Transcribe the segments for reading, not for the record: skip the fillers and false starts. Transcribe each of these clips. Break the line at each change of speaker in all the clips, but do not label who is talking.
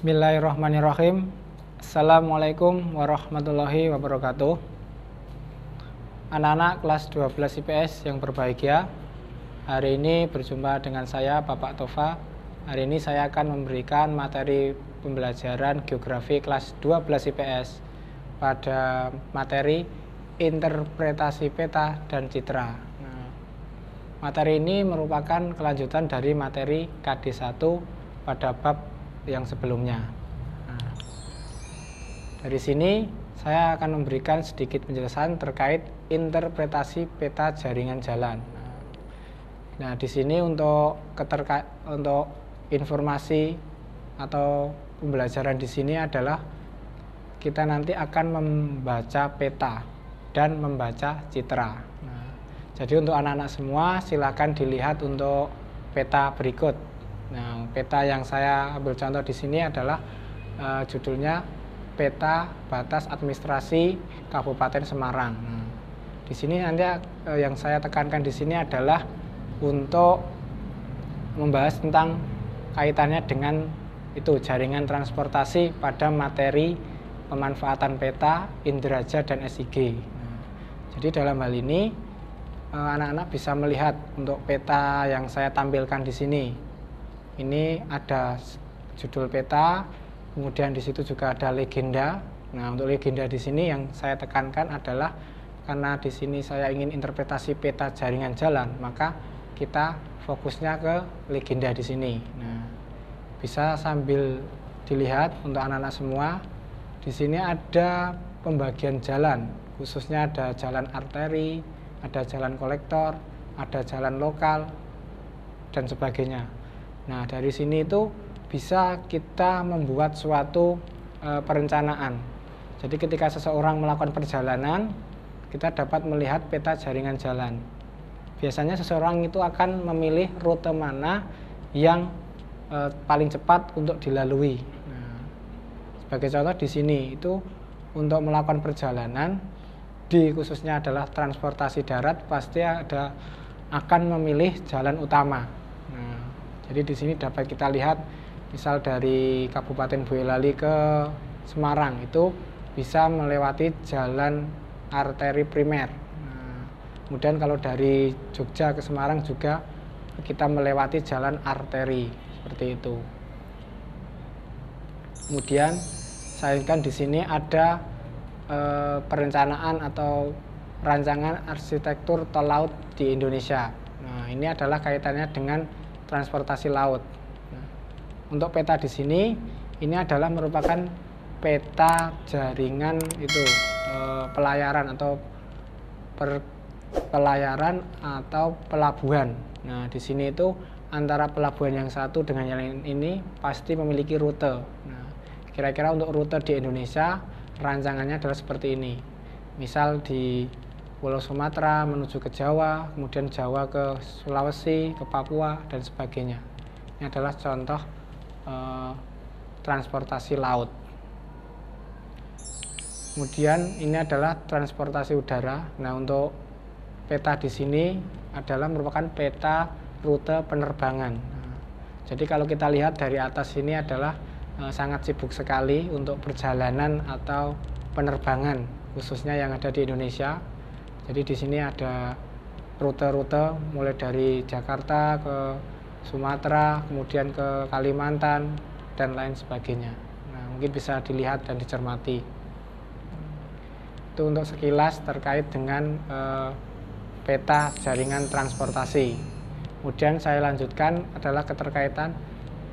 Bismillahirrahmanirrahim. Assalamualaikum warahmatullahi wabarakatuh. Anak-anak kelas 12 IPS yang berbahagia, hari ini berjumpa dengan saya Bapak Tova. Hari ini saya akan memberikan materi pembelajaran geografi kelas 12 IPS pada materi interpretasi peta dan citra. Materi ini merupakan kelanjutan dari materi KD1 pada bab yang sebelumnya. Dari sini saya akan memberikan sedikit penjelasan terkait interpretasi peta jaringan jalan. Nah, di sini untuk informasi atau pembelajaran di sini adalah kita nanti akan membaca peta dan membaca citra. Jadi untuk anak-anak semua silakan dilihat untuk peta berikut. Nah, peta yang saya ambil contoh di sini adalah judulnya Peta Batas Administrasi Kabupaten Semarang. Di sini nanti yang saya tekankan di sini adalah untuk membahas tentang kaitannya dengan itu jaringan transportasi pada materi pemanfaatan peta, Indraja dan SIG. Jadi dalam hal ini anak-anak bisa melihat untuk peta yang saya tampilkan di sini. Ini ada judul peta, kemudian di situ juga ada legenda. Nah, untuk legenda di sini yang saya tekankan adalah karena di sini saya ingin interpretasi peta jaringan jalan, maka kita fokusnya ke legenda di sini. Nah, bisa sambil dilihat untuk anak-anak semua. Di sini ada pembagian jalan, khususnya ada jalan arteri, ada jalan kolektor, ada jalan lokal, dan sebagainya. Nah, dari sini itu bisa kita membuat suatu perencanaan. Jadi ketika seseorang melakukan perjalanan, kita dapat melihat peta jaringan jalan. Biasanya seseorang itu akan memilih rute mana yang paling cepat untuk dilalui. Nah, sebagai contoh di sini itu untuk melakukan perjalanan di khususnya adalah transportasi darat pasti akan memilih jalan utama. Nah, jadi di sini dapat kita lihat misal dari Kabupaten Boyolali ke Semarang itu bisa melewati jalan arteri primer. Nah, kemudian kalau dari Jogja ke Semarang juga kita melewati jalan arteri seperti itu. Kemudian saya inginkan di sini ada perencanaan atau rancangan arsitektur tol laut di Indonesia. Nah, ini adalah kaitannya dengan transportasi laut. Nah, untuk peta di sini ini adalah merupakan peta jaringan itu pelayaran atau pelayaran atau pelabuhan. Nah, di sini itu antara pelabuhan yang satu dengan yang lain ini pasti memiliki rute. Nah, kira-kira untuk rute di Indonesia rancangannya adalah seperti ini. Misal di Pulau Sumatera menuju ke Jawa, kemudian Jawa ke Sulawesi, ke Papua, dan sebagainya. Ini adalah contoh transportasi laut. Kemudian ini adalah transportasi udara. Nah, untuk peta di sini adalah merupakan peta rute penerbangan. Nah, jadi kalau kita lihat dari atas ini adalah sangat sibuk sekali untuk perjalanan atau penerbangan, khususnya yang ada di Indonesia. Jadi di sini ada rute-rute mulai dari Jakarta ke Sumatera, kemudian ke Kalimantan, dan lain sebagainya. Nah, mungkin bisa dilihat dan dicermati. Itu untuk sekilas terkait dengan peta jaringan transportasi. Kemudian saya lanjutkan adalah keterkaitan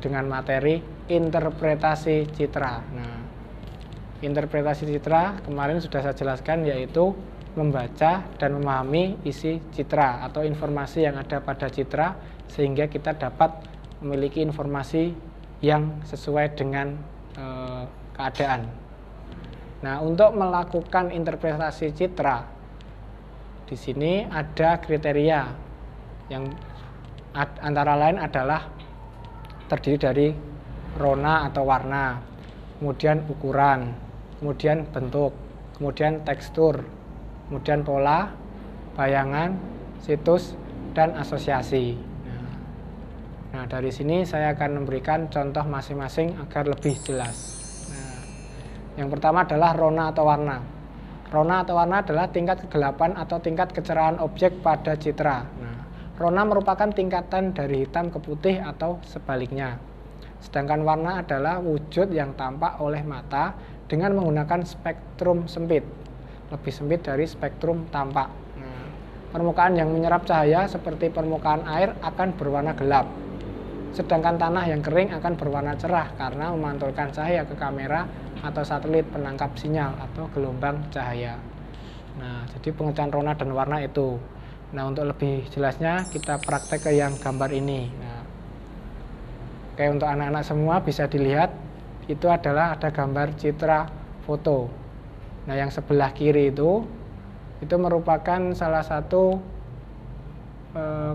dengan materi interpretasi citra. Nah, interpretasi citra kemarin sudah saya jelaskan, yaitu membaca dan memahami isi citra atau informasi yang ada pada citra sehingga kita dapat memiliki informasi yang sesuai dengan keadaan. Nah, untuk melakukan interpretasi citra di sini ada kriteria yang antara lain adalah terdiri dari rona atau warna, kemudian ukuran, kemudian bentuk, kemudian tekstur, kemudian pola, bayangan, situs, dan asosiasi. Nah, dari sini saya akan memberikan contoh masing-masing agar lebih jelas. Nah, yang pertama adalah rona atau warna. Rona atau warna adalah tingkat kegelapan atau tingkat kecerahan objek pada citra. Nah, rona merupakan tingkatan dari hitam ke putih atau sebaliknya. Sedangkan warna adalah wujud yang tampak oleh mata dengan menggunakan spektrum sempit, lebih sempit dari spektrum tampak. Nah, permukaan yang menyerap cahaya seperti permukaan air akan berwarna gelap. Sedangkan tanah yang kering akan berwarna cerah karena memantulkan cahaya ke kamera atau satelit penangkap sinyal atau gelombang cahaya. Nah, jadi pengecahan rona dan warna itu. Nah, untuk lebih jelasnya kita praktek ke yang gambar ini. Nah, oke, untuk anak-anak semua bisa dilihat itu adalah ada gambar citra foto. Nah, yang sebelah kiri itu merupakan salah satu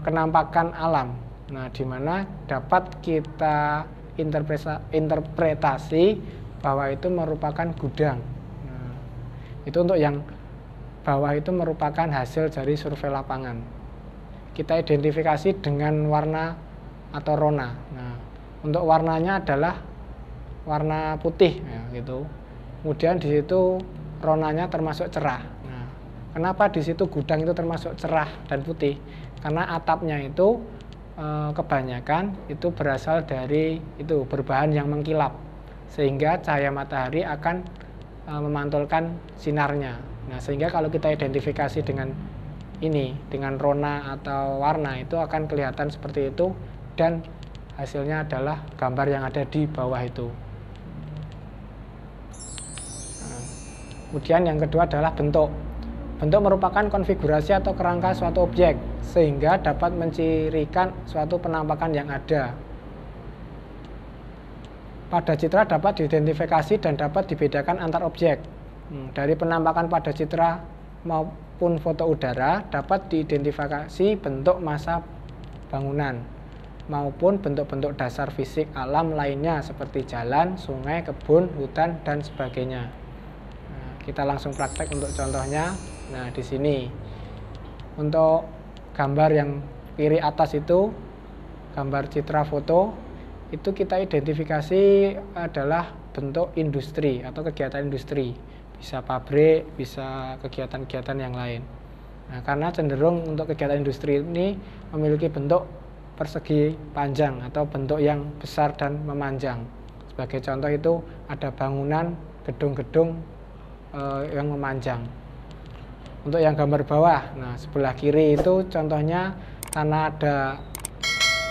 kenampakan alam. Nah, di mana dapat kita interpretasi bahwa itu merupakan gudang. Nah, itu untuk yang bawah itu merupakan hasil dari survei lapangan. Kita identifikasi dengan warna atau rona. Nah, untuk warnanya adalah warna putih, ya, gitu. Kemudian di situ ronanya termasuk cerah. Nah, kenapa di situ gudang itu termasuk cerah dan putih? Karena atapnya itu kebanyakan itu berasal dari itu berbahan yang mengkilap, sehingga cahaya matahari akan memantulkan sinarnya. Nah, sehingga kalau kita identifikasi dengan ini, dengan rona atau warna, itu akan kelihatan seperti itu, dan hasilnya adalah gambar yang ada di bawah itu. Nah, kemudian yang kedua adalah bentuk. Bentuk merupakan konfigurasi atau kerangka suatu objek, sehingga dapat mencirikan suatu penampakan yang ada. Pada citra dapat diidentifikasi dan dapat dibedakan antar objek. Dari penampakan pada citra maupun foto udara dapat diidentifikasi bentuk massa bangunan maupun bentuk-bentuk dasar fisik alam lainnya seperti jalan, sungai, kebun, hutan, dan sebagainya. Nah, kita langsung praktek untuk contohnya. Nah, di sini untuk gambar yang kiri atas itu gambar citra foto, itu kita identifikasi adalah bentuk industri atau kegiatan industri, bisa pabrik, bisa kegiatan-kegiatan yang lain. Nah, karena cenderung untuk kegiatan industri ini memiliki bentuk persegi panjang atau bentuk yang besar dan memanjang. Sebagai contoh itu ada bangunan, gedung-gedung yang memanjang. Untuk yang gambar bawah, nah sebelah kiri itu contohnya karena ada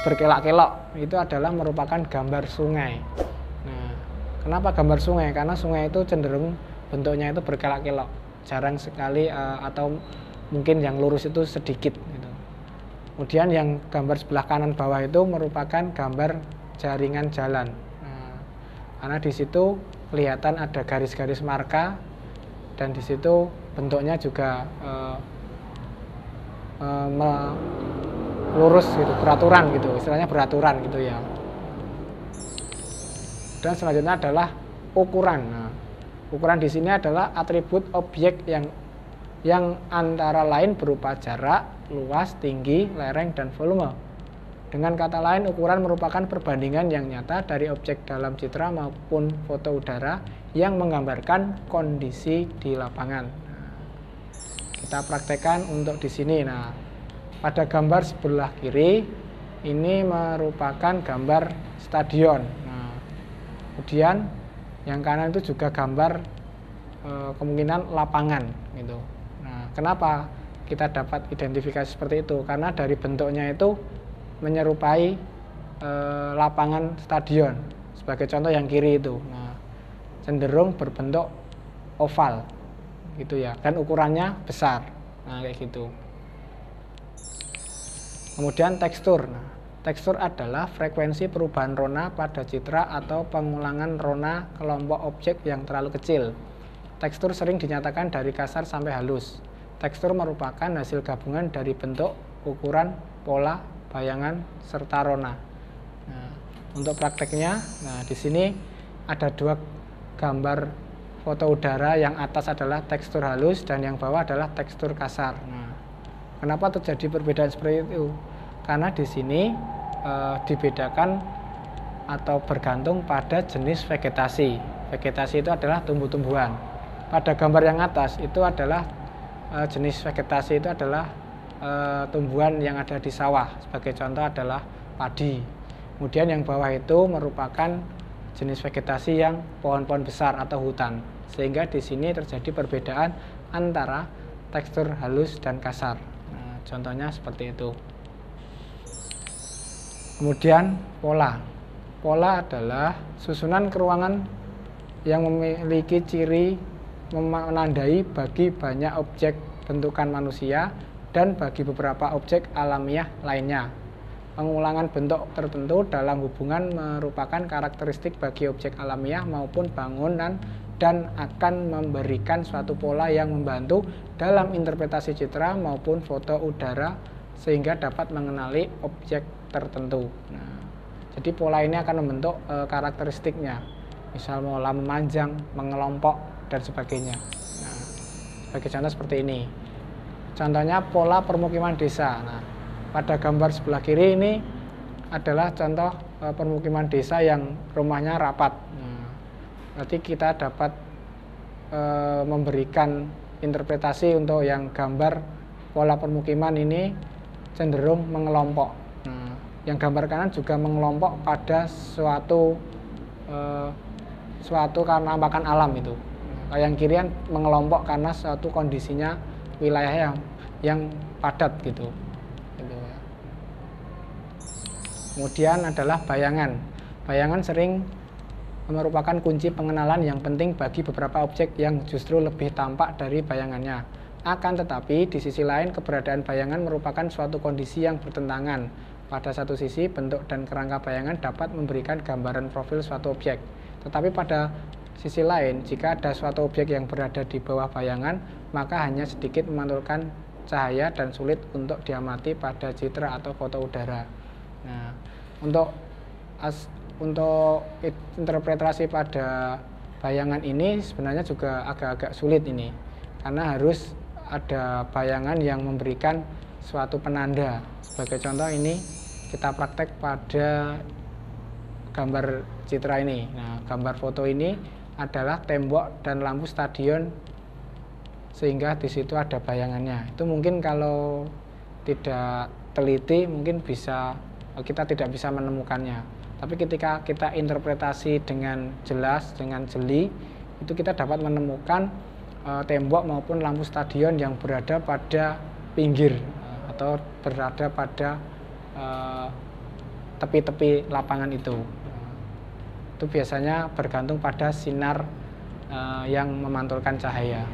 berkelok-kelok, itu adalah merupakan gambar sungai. Nah, kenapa gambar sungai? Karena sungai itu cenderung bentuknya itu berkelok-kelok, jarang sekali atau mungkin yang lurus itu sedikit gitu. Kemudian yang gambar sebelah kanan bawah itu merupakan gambar jaringan jalan. Nah, karena di situ kelihatan ada garis-garis marka, dan di situ bentuknya juga lurus gitu, beraturan gitu, istilahnya beraturan gitu ya. Dan selanjutnya adalah ukuran. Nah, ukuran di sini adalah atribut objek yang antara lain berupa jarak, luas, tinggi, lereng, dan volume. Dengan kata lain, ukuran merupakan perbandingan yang nyata dari objek dalam citra maupun foto udara yang menggambarkan kondisi di lapangan. Nah, kita praktekkan untuk di sini. Nah, pada gambar sebelah kiri ini merupakan gambar stadion. Nah, kemudian yang kanan itu juga gambar kemungkinan lapangan gitu. Nah, kenapa kita dapat identifikasi seperti itu? Karena dari bentuknya itu menyerupai lapangan stadion. Sebagai contoh yang kiri itu, nah, cenderung berbentuk oval gitu ya, dan ukurannya besar. Nah, kayak gitu. Kemudian tekstur. Nah, tekstur adalah frekuensi perubahan rona pada citra atau pengulangan rona kelompok objek yang terlalu kecil. Tekstur sering dinyatakan dari kasar sampai halus. Tekstur merupakan hasil gabungan dari bentuk, ukuran, pola, bayangan, serta rona. Nah, untuk prakteknya, nah di sini ada dua gambar foto udara, yang atas adalah tekstur halus dan yang bawah adalah tekstur kasar. Nah, kenapa terjadi perbedaan seperti itu? Karena di sini dibedakan atau bergantung pada jenis vegetasi. Vegetasi itu adalah tumbuh-tumbuhan. Pada gambar yang atas itu adalah jenis vegetasi itu adalah tumbuhan yang ada di sawah. Sebagai contoh adalah padi. Kemudian yang bawah itu merupakan jenis vegetasi yang pohon-pohon besar atau hutan. Sehingga di sini terjadi perbedaan antara tekstur halus dan kasar. Nah, contohnya seperti itu. Kemudian pola. Pola adalah susunan keruangan yang memiliki ciri menandai bagi banyak objek bentukan manusia dan bagi beberapa objek alamiah lainnya. Pengulangan bentuk tertentu dalam hubungan merupakan karakteristik bagi objek alamiah maupun bangunan dan akan memberikan suatu pola yang membantu dalam interpretasi citra maupun foto udara sehingga dapat mengenali objek tertentu. Nah, jadi pola ini akan membentuk karakteristiknya, misal pola memanjang, mengelompok, dan sebagainya. Nah, sebagai contoh seperti ini. Contohnya pola permukiman desa. Nah, pada gambar sebelah kiri ini adalah contoh permukiman desa yang rumahnya rapat. Nah, berarti kita dapat memberikan interpretasi untuk yang gambar pola permukiman ini cenderung mengelompok. Nah, yang gambar kanan juga mengelompok pada suatu penampakan alam itu. Nah, yang kirian mengelompok karena suatu kondisinya wilayah yang padat gitu. Kemudian adalah bayangan. Bayangan sering merupakan kunci pengenalan yang penting bagi beberapa objek yang justru lebih tampak dari bayangannya. Akan tetapi, di sisi lain keberadaan bayangan merupakan suatu kondisi yang bertentangan. Pada satu sisi, bentuk dan kerangka bayangan dapat memberikan gambaran profil suatu objek. Tetapi pada sisi lain, jika ada suatu objek yang berada di bawah bayangan, maka hanya sedikit memantulkan cahaya dan sulit untuk diamati pada citra atau foto udara. Nah, untuk interpretasi pada bayangan ini sebenarnya juga agak-agak sulit ini, karena harus ada bayangan yang memberikan suatu penanda. Sebagai contoh ini kita praktek pada gambar citra ini. Nah, gambar foto ini adalah tembok dan lampu stadion, sehingga di situ ada bayangannya. Itu mungkin kalau tidak teliti mungkin kita tidak bisa menemukannya. Tapi ketika kita interpretasi dengan jelas, dengan jeli, itu kita dapat menemukan tembok maupun lampu stadion yang berada pada pinggir atau berada pada tepi-tepi lapangan itu. Itu biasanya bergantung pada sinar yang memantulkan cahaya.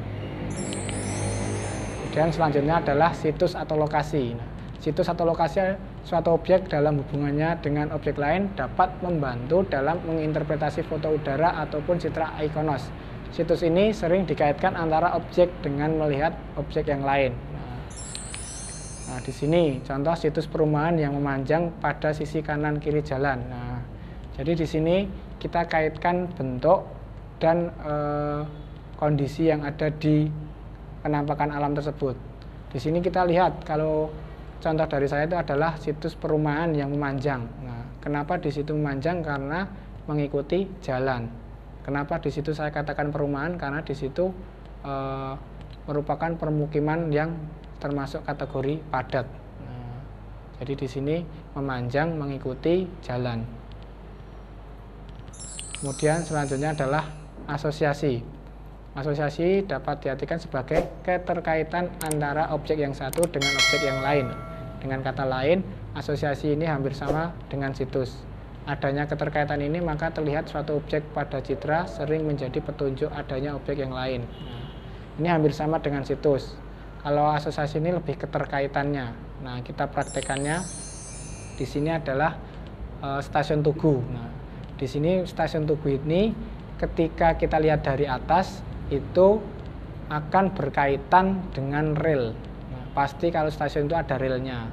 Kemudian selanjutnya adalah situs atau lokasi. Nah, situs atau lokasi suatu objek dalam hubungannya dengan objek lain dapat membantu dalam menginterpretasi foto udara ataupun citra ikonos. Situs ini sering dikaitkan antara objek dengan melihat objek yang lain. Nah, di sini contoh situs perumahan yang memanjang pada sisi kanan kiri jalan. Nah, jadi di sini kita kaitkan bentuk dan kondisi yang ada di penampakan alam tersebut. Di sini kita lihat kalau contoh dari saya itu adalah situs perumahan yang memanjang. Nah, kenapa di situ memanjang? Karena mengikuti jalan. Kenapa di situ saya katakan perumahan? Karena di situ merupakan permukiman yang termasuk kategori padat. Nah, jadi di sini memanjang mengikuti jalan. Kemudian selanjutnya adalah asosiasi. Asosiasi dapat diartikan sebagai keterkaitan antara objek yang satu dengan objek yang lain. Dengan kata lain, asosiasi ini hampir sama dengan situs. Adanya keterkaitan ini maka terlihat suatu objek pada citra sering menjadi petunjuk adanya objek yang lain. Nah, ini hampir sama dengan situs. Kalau asosiasi ini lebih keterkaitannya. Nah, kita praktekannya di sini adalah stasiun Tugu. Nah, di sini stasiun Tugu ini ketika kita lihat dari atas itu akan berkaitan dengan rel. Nah, pasti kalau stasiun itu ada relnya,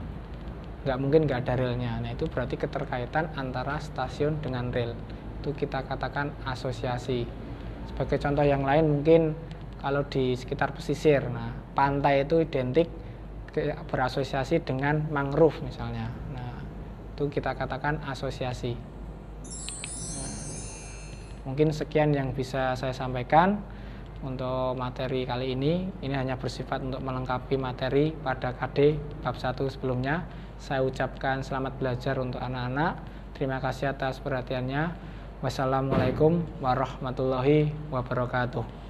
nggak mungkin nggak ada relnya. Nah, itu berarti keterkaitan antara stasiun dengan rel. Itu kita katakan asosiasi. Sebagai contoh yang lain mungkin kalau di sekitar pesisir, nah pantai itu identik berasosiasi dengan mangrove misalnya. Nah, itu kita katakan asosiasi. Mungkin sekian yang bisa saya sampaikan untuk materi kali ini. Ini hanya bersifat untuk melengkapi materi pada KD bab 1 sebelumnya. Saya ucapkan selamat belajar untuk anak-anak. Terima kasih atas perhatiannya. Wassalamualaikum warahmatullahi wabarakatuh.